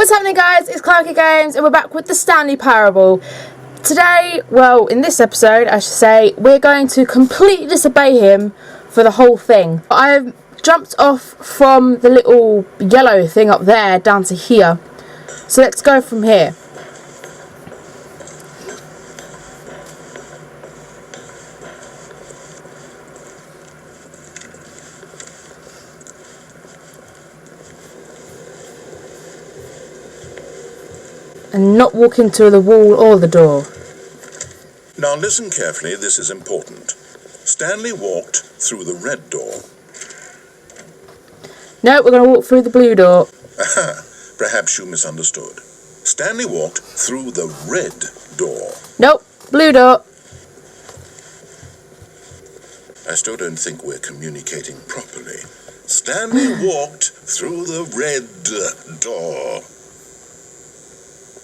What's happening, guys? It's Clarky Games and we're back with the Stanley Parable. Today, well, in this episode I should say, we're going to completely disobey him for the whole thing. I've jumped off from the little yellow thing up there down to here. So let's go from here. And not walk into the wall or the door. Now listen carefully, this is important. Stanley walked through the red door. No, we're going to walk through the blue door. Aha, perhaps you misunderstood. Stanley walked through the red door. Nope, blue door. I still don't think we're communicating properly. Stanley walked through the red door.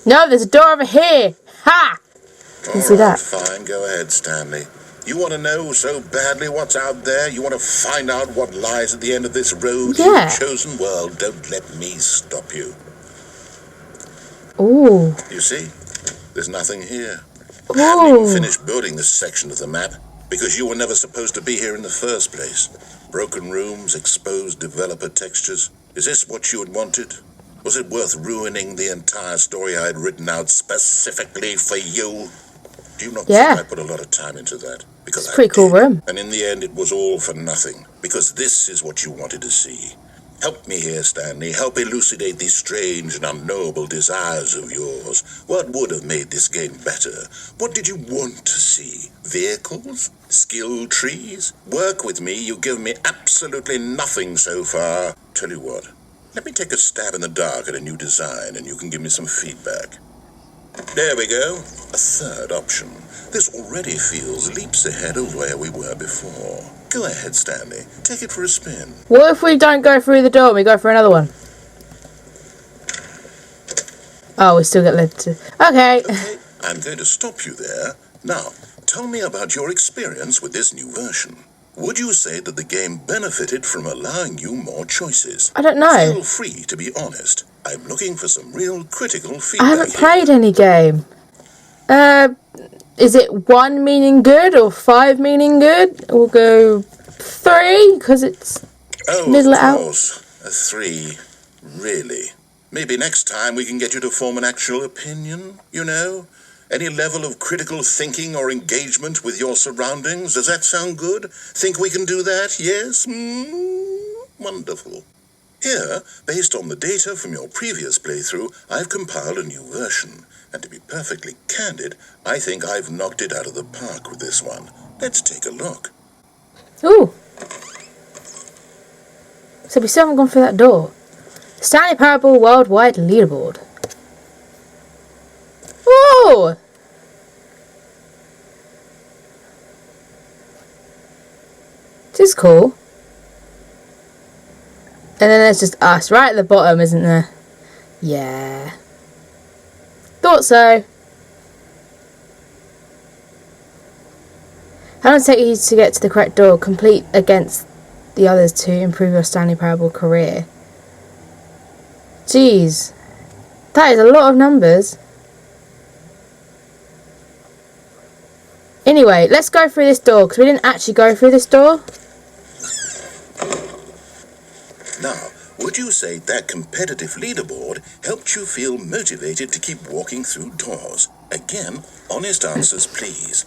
No, there's a door over here. Ha! You see that? Fine, go ahead, Stanley. You want to know so badly what's out there? You want to find out what lies at the end of this road? Yeah. You've chosen well. Don't let me stop you. Ooh. You see? There's nothing here. Ooh. I haven't even finished building this section of the map because you were never supposed to be here in the first place. Broken rooms, exposed developer textures. Is this what you had wanted? Was it worth ruining the entire story I had written out specifically for you? Do you not think I put a lot of time into that? Because it's a pretty cool room. And in the end, it was all for nothing. Because this is what you wanted to see. Help me here, Stanley. Help elucidate these strange and unknowable desires of yours. What would have made this game better? What did you want to see? Vehicles? Skill trees? Work with me. You've given me absolutely nothing so far. Tell you what. Let me take a stab in the dark at a new design, and you can give me some feedback. There we go. A third option. This already feels leaps ahead of where we were before. Go ahead, Stanley. Take it for a spin. What if we don't go through the door and we go for another one? Oh, we still get led to... Okay. I'm going to stop you there. Now, tell me about your experience with this new version. Would you say that the game benefited from allowing you more choices? I don't know. Feel free to be honest. I'm looking for some real critical feedback. I haven't played any game. Is it 1 meaning good or 5 meaning good? We'll go 3 because it's middle out. Of course. A 3. Really? Maybe next time we can get you to form an actual opinion, you know? Any level of critical thinking or engagement with your surroundings? Does that sound good? Think we can do that? Yes? Wonderful. Here, based on the data from your previous playthrough, I've compiled a new version. And to be perfectly candid, I think I've knocked it out of the park with this one. Let's take a look. Ooh. So we still haven't gone through that door. Stanley Parable Worldwide Leaderboard. Ooh! This is cool. And then there's just us right at the bottom, isn't there? Yeah. Thought so. How long does it take you to get to the correct door? Complete against the others to improve your Stanley Parable career. Jeez. That is a lot of numbers. Anyway, let's go through this door, because we didn't actually go through this door. Now, would you say that competitive leaderboard helped you feel motivated to keep walking through doors? Again, honest answers, please.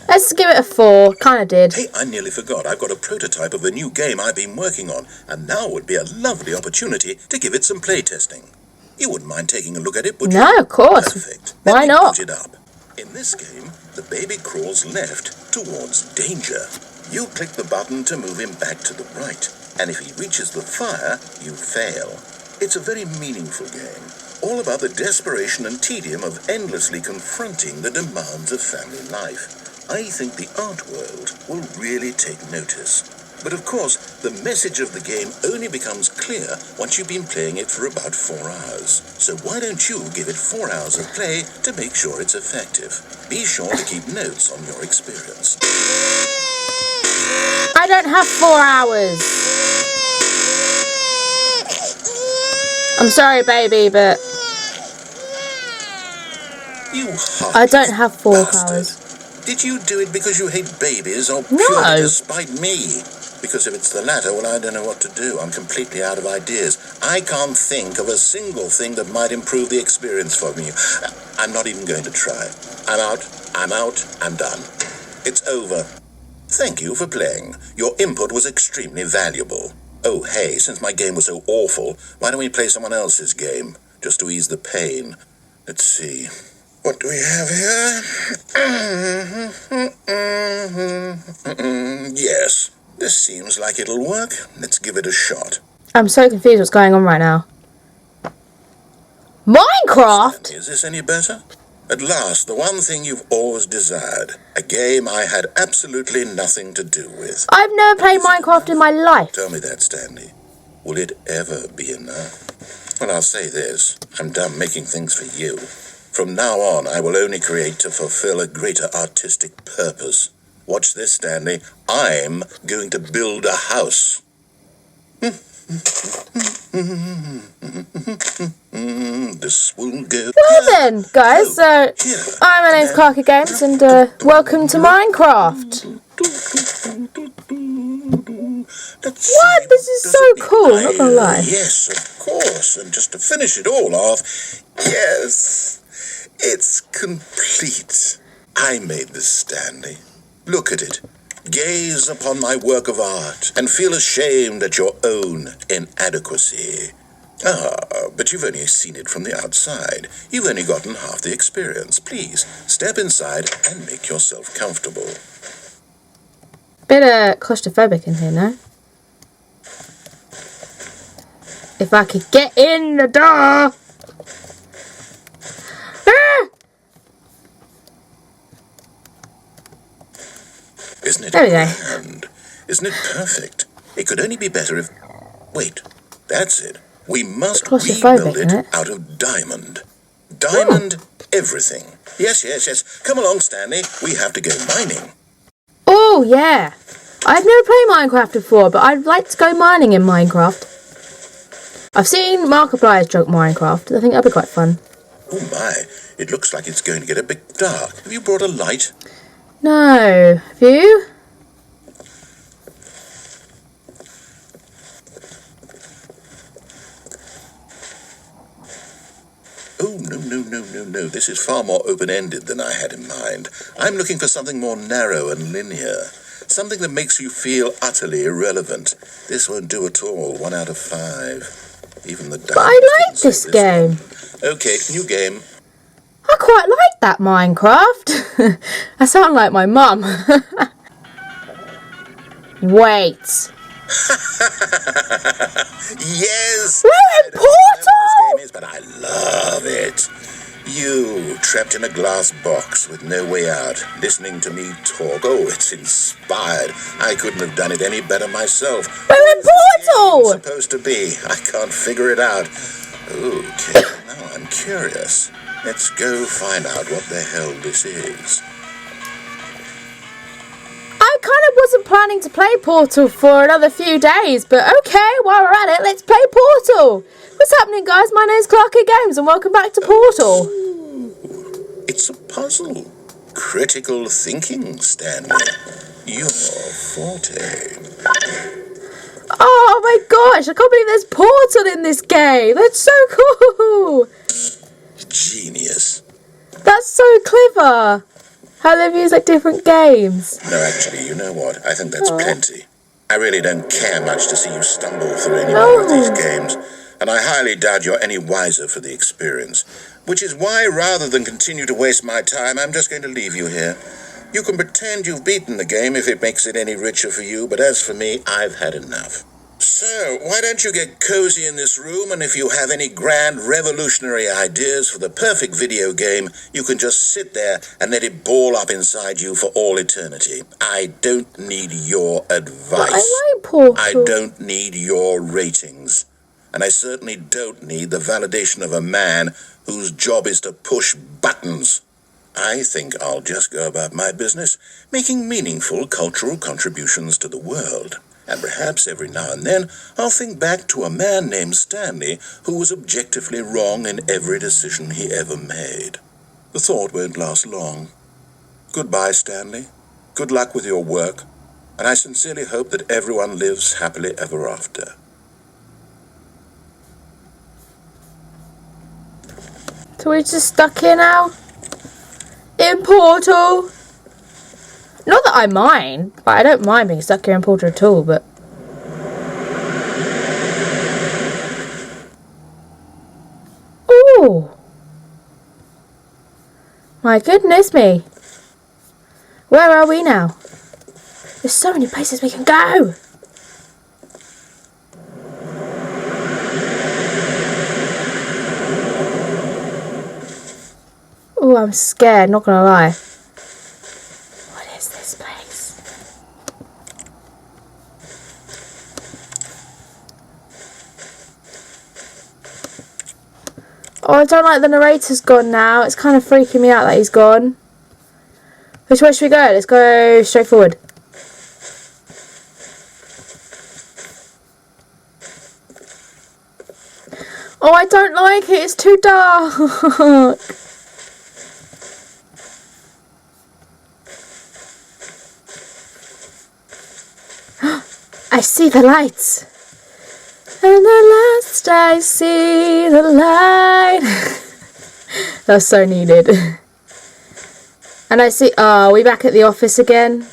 Let's give it a 4. Kinda did. Hey, I nearly forgot. I've got a prototype of a new game I've been working on, and now would be a lovely opportunity to give it some playtesting. You wouldn't mind taking a look at it, would you? No, of course. Perfect. Why not? Boot it up. In this game, the baby crawls left towards danger. You click the button to move him back to the right, and if he reaches the fire, you fail. It's a very meaningful game, all about the desperation and tedium of endlessly confronting the demands of family life. I think the art world will really take notice. But of course, the message of the game only becomes clear once you've been playing it for about 4 hours. So why don't you give it 4 hours of play to make sure it's effective? Be sure to keep notes on your experience. I don't have 4 hours. I'm sorry, baby, but You I don't have 4 bastard. powers. Did you do it because you hate babies or No. purely to spite me? Because if it's the latter, well, I don't know what to do. I'm completely out of ideas. I can't think of a single thing that might improve the experience for me. I'm not even going to try. I'm out. I'm done. It's over. Thank you for playing. Your input was extremely valuable. Oh, hey, since my game was so awful, why don't we play someone else's game? Just to ease the pain. Let's see. What do we have here? Yes. This seems like it'll work. Let's give it a shot. I'm so confused what's going on right now. Minecraft? Stanley, is this any better? At last, the one thing you've always desired. A game I had absolutely nothing to do with. I've never played Minecraft in my life. Tell me that, Stanley. Will it ever be enough? Well, I'll say this. I'm done making things for you. From now on, I will only create to fulfill a greater artistic purpose. Watch this, Stanley. I'm going to build a house. This will go. Well then, guys, so my name's Clarky Games, and welcome to Minecraft. What? This is so cool, not gonna lie. Yes, of course. And just to finish it all off, yes, it's complete. I made this, Stanley. Look at it. Gaze upon my work of art and feel ashamed at your own inadequacy. But you've only seen it from the outside. You've only gotten half the experience. Please, step inside and make yourself comfortable. Bit claustrophobic in here, no? If I could get in the door! Ah! Isn't it There we go. grand? Isn't it perfect? It could only be better if... Wait, that's it. We must rebuild it out of diamond. Diamond everything. Yes. Come along, Stanley. We have to go mining. Oh, yeah. I've never played Minecraft before, but I'd like to go mining in Minecraft. I've seen Markiplier's junk Minecraft. I think that'd be quite fun. Oh my, it looks like it's going to get a bit dark. Have you brought a light? No. Have you? Oh, no. This is far more open-ended than I had in mind. I'm looking for something more narrow and linear. Something that makes you feel utterly irrelevant. This won't do at all. 1 out of 5. Even the But I like this game. Okay, new game. I quite like that Minecraft. I sound like my mum. Wait. Yes! We're in Portal! But I love it. You, trapped in a glass box with no way out, listening to me talk. Oh, it's inspired. I couldn't have done it any better myself. We're in Portal! What's it supposed to be? I can't figure it out. Okay, now I'm curious. Let's go find out what the hell this is. I kind of wasn't planning to play Portal for another few days, but okay, while we're at it, let's play Portal. What's happening, guys? My name's Clarky Games, and welcome back to Portal. Ooh, it's a puzzle. Critical thinking, Stanley. Your forte. Oh my gosh, I can't believe there's Portal in this game. That's so cool. Genius. That's so clever. How they've used like different games. No, actually, you know what? I think that's plenty. I really don't care much to see you stumble through any more of these games, and I highly doubt you're any wiser for the experience. Which is why, rather than continue to waste my time, I'm just going to leave you here. You can pretend you've beaten the game if it makes it any richer for you, but as for me, I've had enough. So, why don't you get cozy in this room, and if you have any grand revolutionary ideas for the perfect video game, you can just sit there and let it ball up inside you for all eternity. I don't need your advice. I like Portal. I don't need your ratings. And I certainly don't need the validation of a man whose job is to push buttons. I think I'll just go about my business, making meaningful cultural contributions to the world. And perhaps every now and then I'll think back to a man named Stanley who was objectively wrong in every decision he ever made. The thought won't last long. Goodbye, Stanley. Good luck with your work, and I sincerely hope that everyone lives happily ever after. So we're just stuck here now? In Portal? Not that I mind, but I don't mind being stuck here in Portal at all, but... Ooh! My goodness me! Where are we now? There's so many places we can go! Oh, I'm scared, not gonna lie. What is this place? Oh, I don't like the narrator's gone now. It's kind of freaking me out that he's gone. Which way should we go? Let's go straight forward. Oh, I don't like it. It's too dark. I see the lights. And the last I see the light. That's so needed. And I see... Oh, are we back at the office again?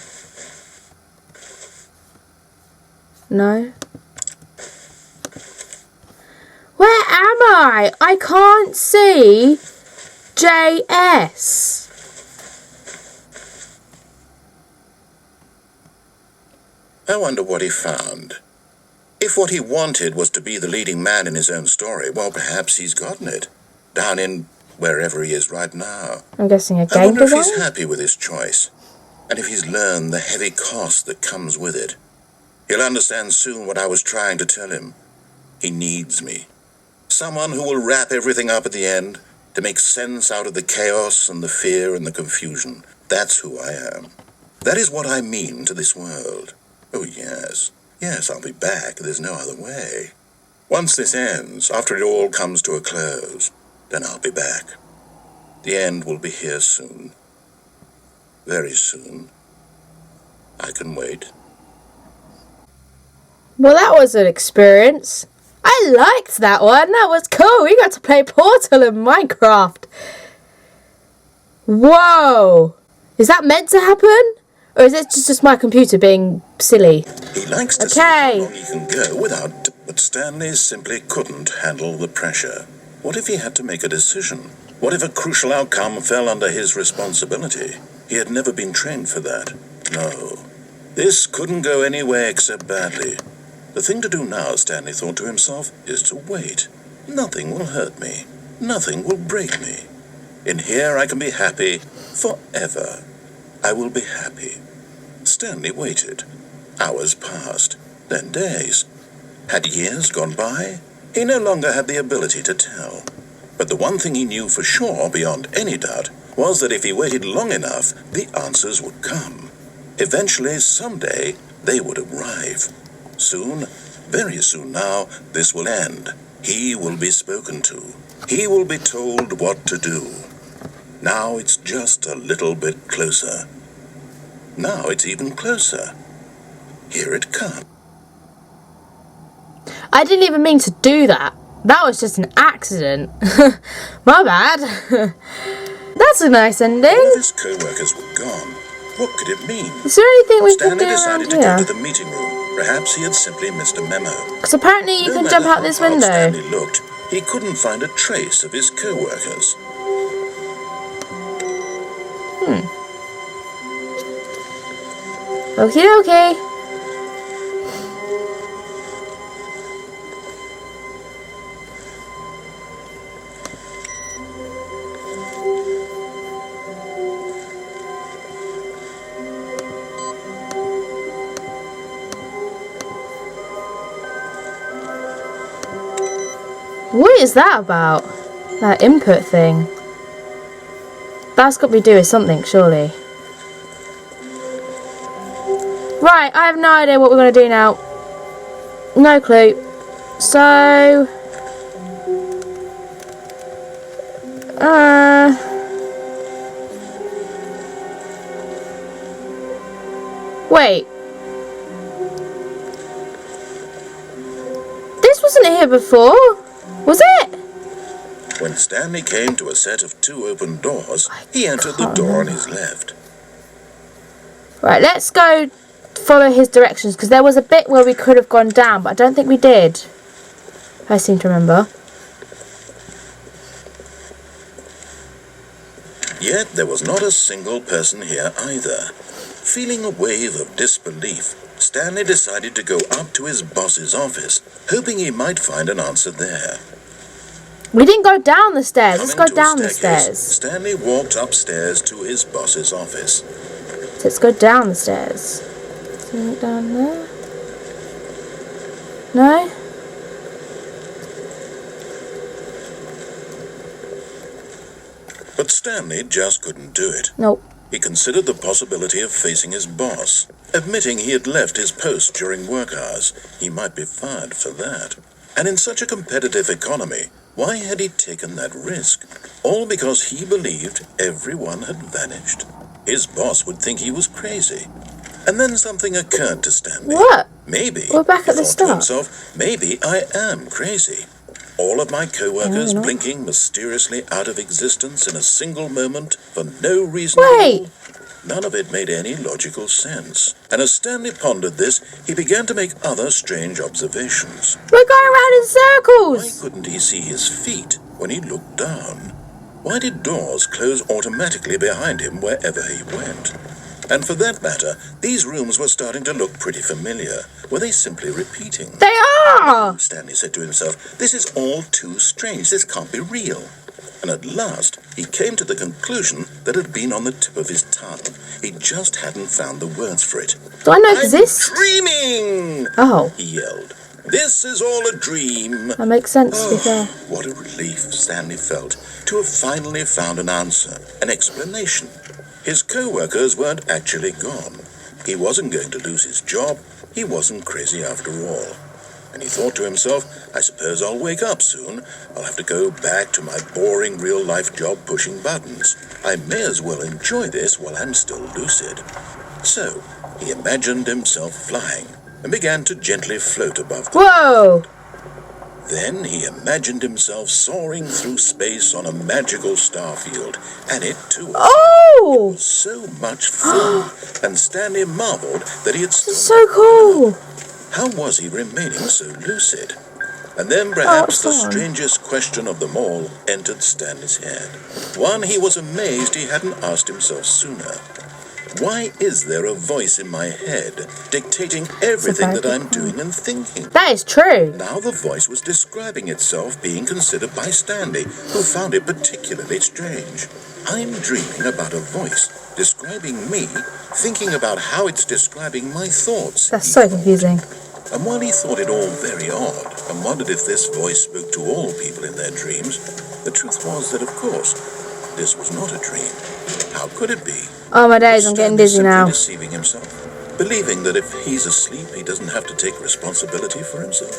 No? Where am I? I can't see JS. I wonder what he found. If what he wanted was to be the leading man in his own story, well, perhaps he's gotten it. Down in wherever he is right now. I'm guessing a I game wonder if design? he's happy with his choice, and if he's learned the heavy cost that comes with it. He'll understand soon what I was trying to tell him. He needs me. Someone who will wrap everything up at the end, to make sense out of the chaos and the fear and the confusion. That's who I am. That is what I mean to this world. Oh, yes. Yes, I'll be back. There's no other way. Once this ends, after it all comes to a close, then I'll be back. The end will be here soon. Very soon. I can wait. Well, that was an experience. I liked that one. That was cool. We got to play Portal in Minecraft. Whoa. Is that meant to happen? Or is it just my computer being silly? He likes to see how long he can go without... But Stanley simply couldn't handle the pressure. What if he had to make a decision? What if a crucial outcome fell under his responsibility? He had never been trained for that. No. This couldn't go any way except badly. The thing to do now, Stanley thought to himself, is to wait. Nothing will hurt me. Nothing will break me. In here I can be happy forever. I will be happy. Stanley waited. Hours passed, then days. Had years gone by? He no longer had the ability to tell. But the one thing he knew for sure, beyond any doubt, was that if he waited long enough, the answers would come. Eventually, someday, they would arrive. Soon, very soon now, this will end. He will be spoken to. He will be told what to do. Now it's just a little bit closer. Now it's even closer. Here it comes. I didn't even mean to do that. That was just an accident. My bad. That's a nice ending. All of his co-workers were gone. What could it mean? Is there anything we can Stanley do around decided to here? go to the meeting room. Perhaps he had simply missed a memo. Because apparently you can jump out this window. Stanley looked, he couldn't find a trace of his co-workers. Okie dokie. What is that about? That input thing. That's got to be doing something, surely. Right, I have no idea what we're going to do now. No clue. So... Wait. This wasn't here before, was it? When Stanley came to a set of 2 open doors, he entered the door on his left. Right, let's go follow his directions, because there was a bit where we could have gone down, but I don't think we did. I seem to remember. Yet there was not a single person here either. Feeling a wave of disbelief, Stanley decided to go up to his boss's office, hoping he might find an answer there. We didn't go down the stairs. Let's go Coming to a down the staircase, stairs. Stanley walked upstairs to his boss's office. Let's go down the stairs. See it down there? No? But Stanley just couldn't do it. Nope. He considered the possibility of facing his boss. Admitting he had left his post during work hours, he might be fired for that. And in such a competitive economy, why had he taken that risk? All because he believed everyone had vanished. His boss would think he was crazy. And then something occurred to Stanley. What? Maybe, We're back at the he thought to start. himself, maybe I am crazy. All of my co-workers No, blinking mysteriously out of existence in a single moment for no reason Wait. at all. None of it made any logical sense. And as Stanley pondered this, he began to make other strange observations. We're going around in Why circles. couldn't he see his feet when he looked down? Why did doors close automatically behind him wherever he went? And for that matter, these rooms were starting to look pretty familiar. Were they simply repeating? They are. Stanley said to himself, this is all too strange. This can't be real. And at last, he came to the conclusion that had been on the tip of his tongue. He just hadn't found the words for it. Do I not "I'm exist? dreaming!" Oh, he yelled. "This is all a dream." that makes sense to be Oh, fair. what a relief Stanley felt to have finally found an answer, an explanation. His co-workers weren't actually gone. He wasn't going to lose his job. He wasn't crazy after all. And he thought to himself, I suppose I'll wake up soon. I'll have to go back to my boring real-life job pushing buttons. I may as well enjoy this while I'm still lucid. So, he imagined himself flying and began to gently float above them. Whoa. Then he imagined himself soaring through space on a magical starfield, and it too Oh, was so much fun, and Stanley marveled that he had this is still... so cool. How was he remaining so lucid? And then perhaps the fun. strangest question of them all entered Stanley's head. One he was amazed he hadn't asked himself sooner. Why is there a voice in my head dictating everything that I'm doing and thinking? That is true. Now the voice was describing itself being considered by Stanley, who found it particularly strange. I'm dreaming about a voice describing me, thinking about how it's describing my thoughts. That's he so thought. confusing. And while he thought it all very odd, and wondered if this voice spoke to all people in their dreams, the truth was that, of course, this was not a dream. How could it be? Oh my days, I'm getting dizzy Stanley now. simply deceiving himself, believing that if he's asleep, he doesn't have to take responsibility for himself.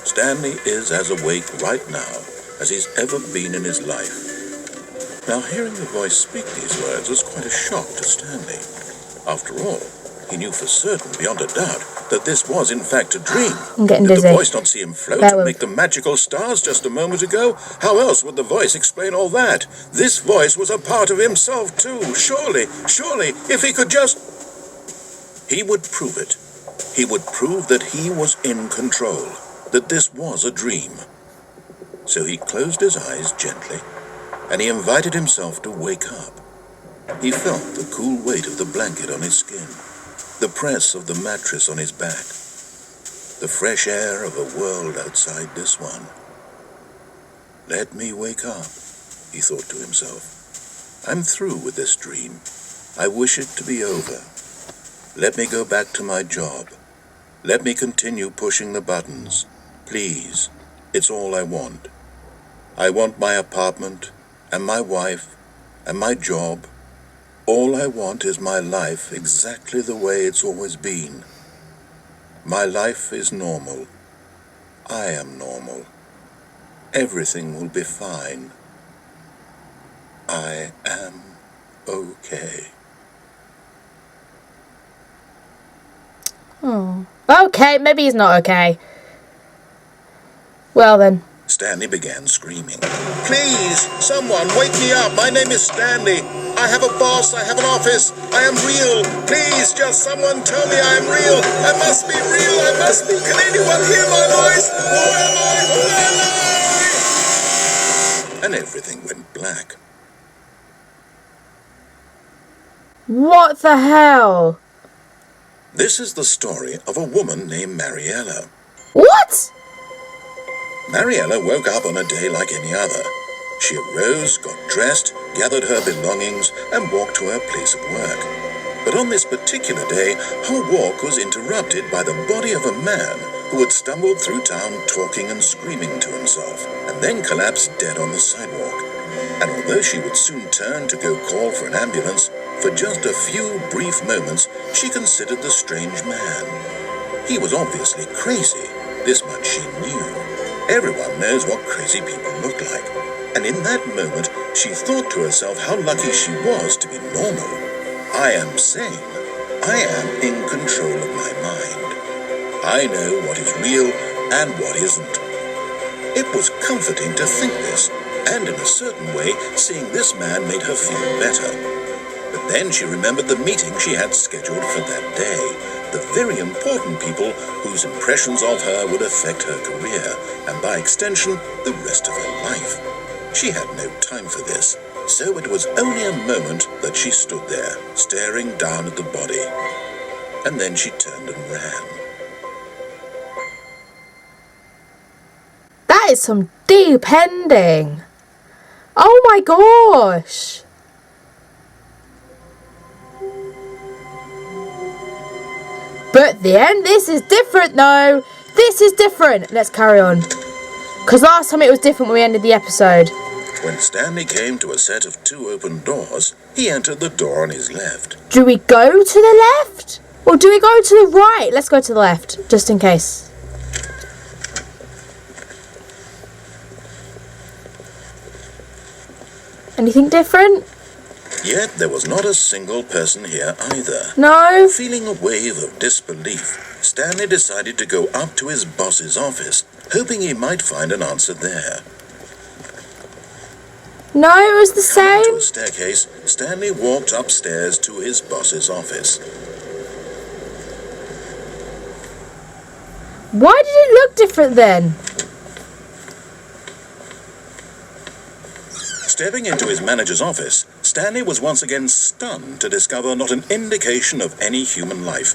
Stanley is as awake right now as he's ever been in his life. Now, hearing the voice speak these words was quite a shock to Stanley. After all, he knew for certain, beyond a doubt, that this was in fact a dream. I'm getting Did dizzy. the voice not see him float Bear and with. make the magical stars just a moment ago? How else would the voice explain all that? This voice was a part of himself too. Surely, if he could just... He would prove it. He would prove that he was in control, that this was a dream. So he closed his eyes gently, and he invited himself to wake up. He felt the cool weight of the blanket on his skin, the press of the mattress on his back, the fresh air of a world outside this one. Let me wake up, he thought to himself. I'm through with this dream. I wish it to be over. Let me go back to my job. Let me continue pushing the buttons. Please, it's all I want. I want my apartment, and my wife, and my job, All I want is my life exactly the way it's always been. My life is normal. I am normal. Everything will be fine. I am okay. Oh. Okay, maybe he's not okay. Well then. Stanley began screaming. Please, someone, wake me up. My name is Stanley. I have a boss. I have an office. I am real. Please, just someone tell me I am real. I must be real. I must be. Can anyone hear my voice? Who am I? Who am I? And everything went black. What the hell? This is the story of a woman named Mariella. What? Mariella woke up on a day like any other. She arose, got dressed, gathered her belongings, and walked to her place of work. But on this particular day, her walk was interrupted by the body of a man who had stumbled through town talking and screaming to himself, and then collapsed dead on the sidewalk. And although she would soon turn to go call for an ambulance, for just a few brief moments, she considered the strange man. He was obviously crazy. This much she knew. Everyone knows what crazy people look like. And in that moment, she thought to herself how lucky she was to be normal. I am sane. I am in control of my mind. I know what is real and what isn't. It was comforting to think this, and in a certain way, seeing this man made her feel better. But then she remembered the meeting she had scheduled for that day. The very important people whose impressions of her would affect her career, and by extension, the rest of her life. She had no time for this, so it was only a moment that she stood there, staring down at the body. And then she turned and ran. That is some deep ending. Oh my gosh. But the end, this is different though. This is different. Let's carry on. Because last time it was different when we ended the episode. When Stanley came to a set of 2 open doors, he entered the door on his left. Do we go to the left? Or do we go to the right? Let's go to the left, just in case. Anything different? Yet there was not a single person here either. No? Feeling a wave of disbelief, Stanley decided to go up to his boss's office, hoping he might find an answer there. No, it was the Coming to same. a staircase, Stanley walked upstairs to his boss's office. Why did it look different then? Stepping into his manager's office, Stanley was once again stunned to discover not an indication of any human life.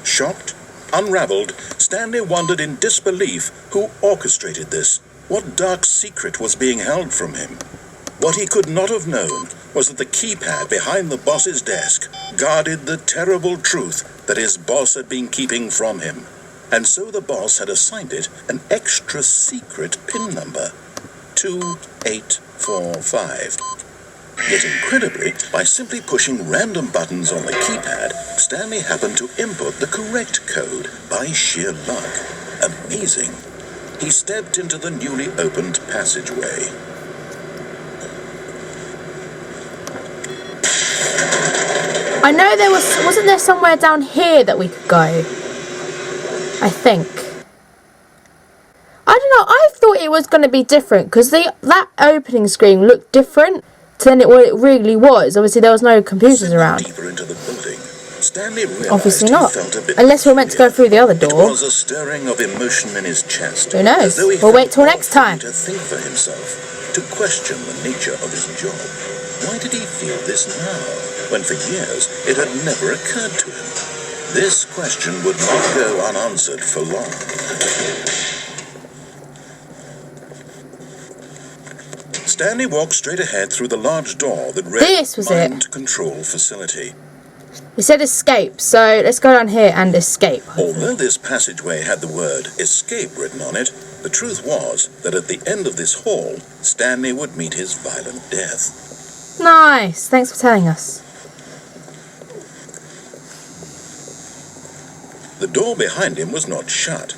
Shocked, unraveled, Stanley wondered in disbelief who orchestrated this. What dark secret was being held from him? What he could not have known was that the keypad behind the boss's desk guarded the terrible truth that his boss had been keeping from him. And so the boss had assigned it an extra secret PIN number, 2845. Yet incredibly, by simply pushing random buttons on the keypad, Stanley happened to input the correct code by sheer luck. Amazing. He stepped into the newly opened passageway. I know there wasn't there somewhere down here that we could go? I think. I don't know, I thought it was going to be different because that opening screen looked different to what it really was. Obviously there was no computers around. Deeper into the building, Stanley realized Obviously not. he felt a bit Unless we're meant to go through the other It door. was a stirring of emotion in his chest. Who knows? As though he We'll wait till felt next time. To think for himself, to question the nature of his job. Why did he feel this now, when for years it had never occurred to him? This question would not go unanswered for long. Stanley walked straight ahead through the large door that read This was it. Mind Control Facility. It said escape, so let's go down here and escape. Although this passageway had the word escape written on it, the truth was that at the end of this hall, Stanley would meet his violent death. Nice, thanks for telling us. door behind him was not shut.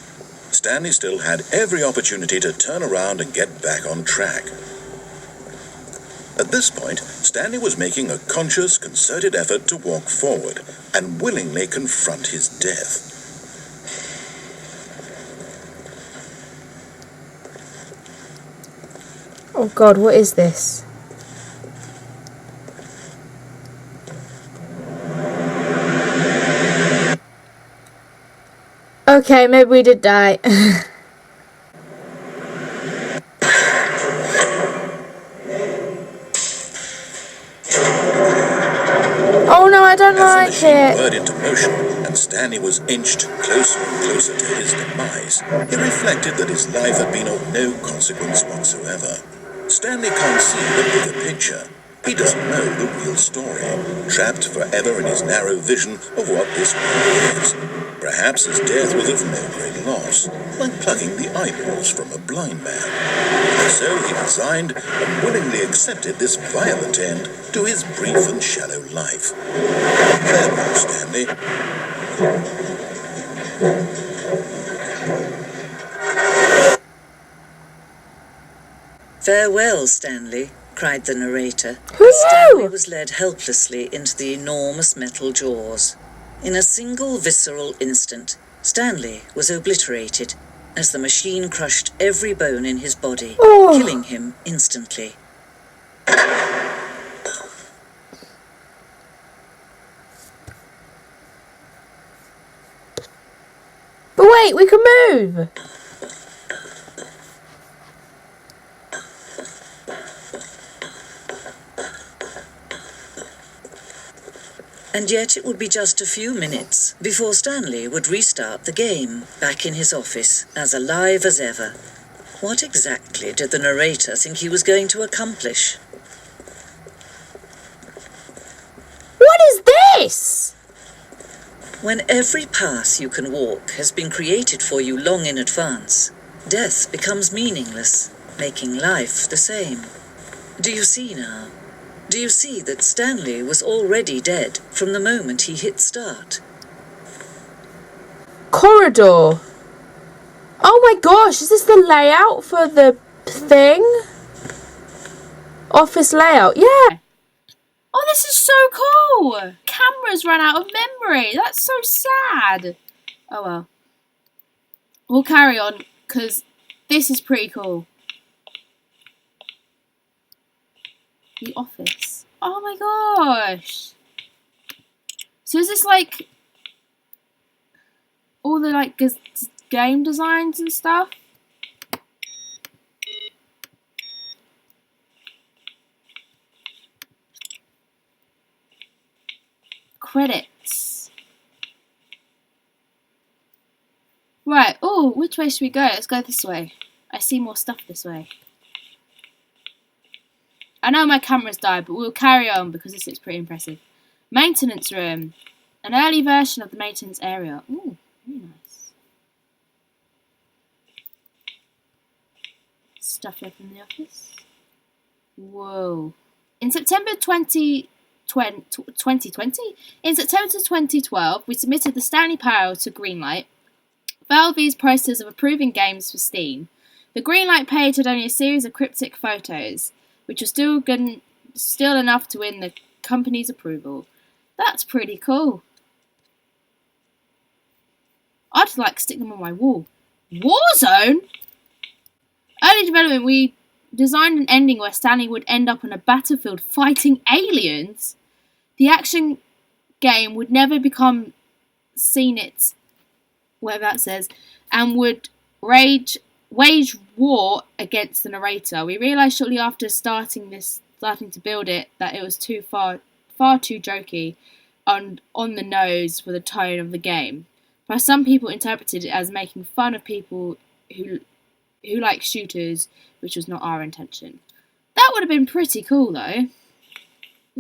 Stanley still had every opportunity to turn around and get back on track. At this point, Stanley was making a conscious, concerted effort to walk forward and willingly confront his death. Oh God, what is this? Okay, maybe we did die. Oh no, I don't like As the machine it. whirred into motion and Stanley was inched closer and closer to his demise, he reflected that his life had been of no consequence whatsoever. Stanley can't see the bigger picture. He doesn't know the real story, trapped forever in his narrow vision of what this world is. Perhaps his death was of no great loss, like plucking the eyeballs from a blind man. And so he resigned and willingly accepted this violent end to his brief and shallow life. Farewell, Stanley. "Farewell, Stanley," cried the narrator. Woo! Stanley was led helplessly into the enormous metal jaws. In a single visceral instant, Stanley was obliterated as the machine crushed every bone in his body, Oh. killing him instantly. But wait, we can move. And yet it would be just a few minutes before Stanley would restart the game, back in his office, as alive as ever. What exactly did the narrator think he was going to accomplish? What is this? When every path you can walk has been created for you long in advance, death becomes meaningless, making life the same. Do you see now? Do you see that Stanley was already dead from the moment he hit start? Corridor. Oh my gosh, is this the layout for the thing? Office layout, yeah. Oh, this is so cool. Cameras ran out of memory. That's so sad. Oh well. We'll carry on because this is pretty cool. The office. Oh my gosh. So is this like all the like game designs and stuff? Credits. Right. Oh, which way should we go? Let's go this way. I see more stuff this way. I know my camera's died, but we'll carry on because this looks pretty impressive. Maintenance room. An early version of the maintenance area. Ooh, very nice. Stuff left in the office. Whoa. In September 2020, in September 2012, we submitted the Stanley Parable to Greenlight, Valve's process of approving games for Steam. The Greenlight page had only a series of cryptic photos, which was still enough to win the company's approval. That's pretty cool. I'd like to stick them on my wall. Warzone? Early development, we designed an ending where Stanley would end up on a battlefield fighting aliens. The action game would never become Zenith, whatever that says, and would wage war against the narrator. We realised shortly after starting to build it, that it was far too jokey and on the nose for the tone of the game. But some people interpreted it as making fun of people who like shooters, which was not our intention. That would have been pretty cool though.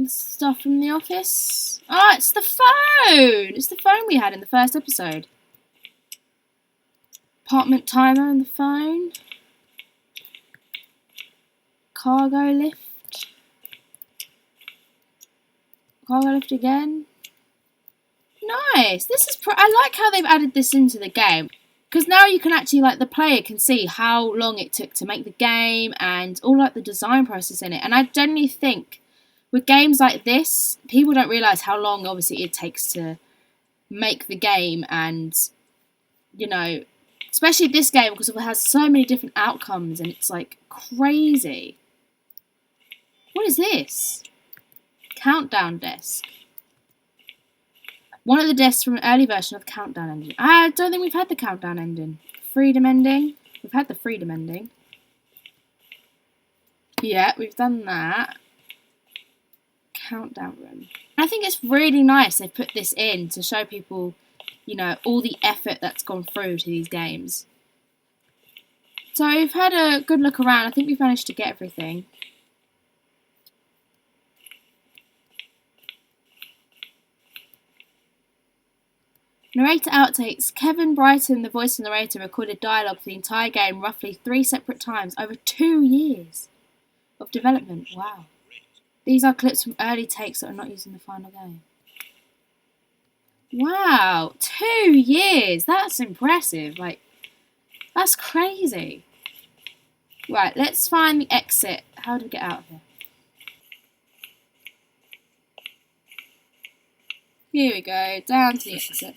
Stuff from the office. Oh, it's the phone! It's the phone we had in the first episode. Apartment timer on the phone. Cargo lift. Cargo lift again. nice. This is I like how they've added this into the game. Because now you can actually, like, the player can see how long it took to make the game and all, like, the design process in it. And I genuinely think with games like this, people don't realise how long, obviously, it takes to make the game. And, you know, especially this game, because it has so many different outcomes and it's, like, crazy. What is this? Countdown desk. One of the desks from an early version of the Countdown ending. I don't think we've had the Countdown ending. Freedom ending. We've had the Freedom ending. Yeah, we've done that. Countdown room. I think it's really nice they've put this in to show people, you know, all the effort that's gone through to these games. So we've had a good look around. I think we've managed to get everything. Narrator outtakes. Kevin Brighton, the voice of the narrator, recorded dialogue for the entire game roughly 3 separate times over 2 years of development. Wow. These are clips from early takes that are not used in the final game. Wow. 2 years. That's impressive. Like, that's crazy. Right, let's find the exit. How do we get out of here? Here we go. Down to the exit.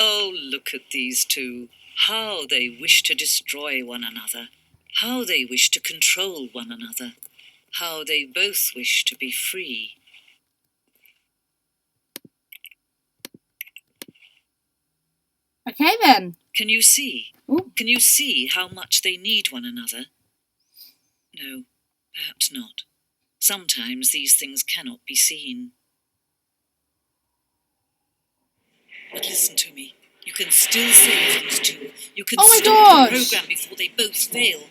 Oh, look at these two. How they wish to destroy one another. How they wish to control one another. How they both wish to be free. Okay then. Can you see? Ooh. Can you see how much they need one another? No, perhaps not. Sometimes these things cannot be seen. But listen to me. You can still save these two. You can stop the program before they both fail.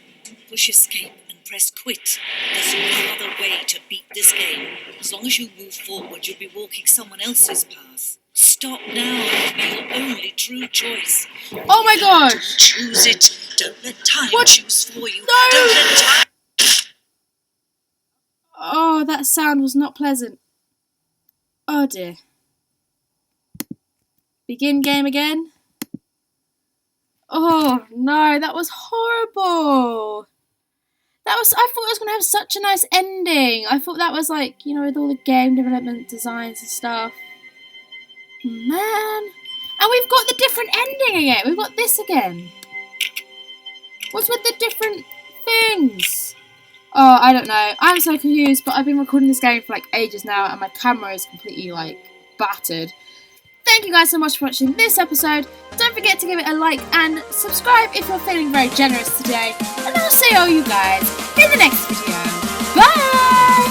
Push escape and press quit. There's no other way to beat this game. As long as you move forward, you'll be walking someone else's path. Stop now. It'll be your only true choice. Oh my god! Choose it. Don't let time choose for you. No! Don't let time... Oh, that sound was not pleasant. Oh dear. Begin game again. Oh no, that was horrible. I thought it was going to have such a nice ending. I thought that was like, you know, with all the game development designs and stuff. Man. And we've got the different ending again. We've got this again. What's with the different things? Oh, I don't know. I'm so confused, but I've been recording this game for like ages now and my camera is completely like battered. Thank you guys so much for watching this episode. Don't forget to give it a like and subscribe if you're feeling very generous today. And I'll see all you guys in the next video. Bye!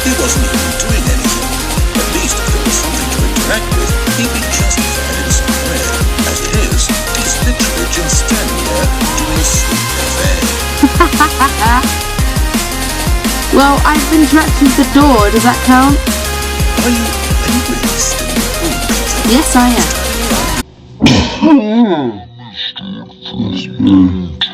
He wasn't even doing anything. At least if there was something to interact with, he'd be justified in some way. As it is, he's literally just standing there doing something. Well, I've interacted with the door. Does that count? Are you really still Yes, I am.